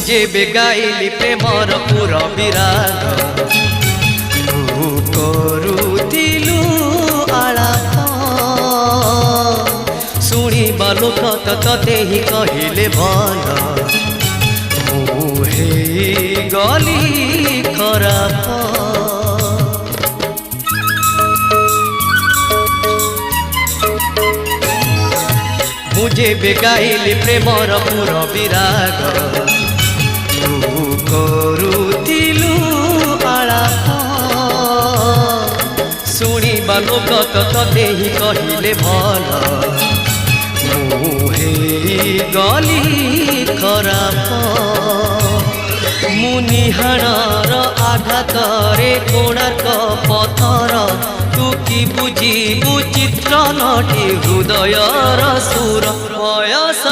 जेबे गाइली प्रेमर पूरा विराग तू करुथिलु आलाप शुणिबा लोक तते ही कहिले भल मुहे गली खराप जेबे गाइली प्रेमर पूरा विराग तू करुथिलु आलाप शुणिबा लोक तते ही कहिले भल मुहे गली खराप मुनिहाणर आघातरे कोणार्क पथर तू कि बुझिबु चित्र नटी हृदयर सुर बयस।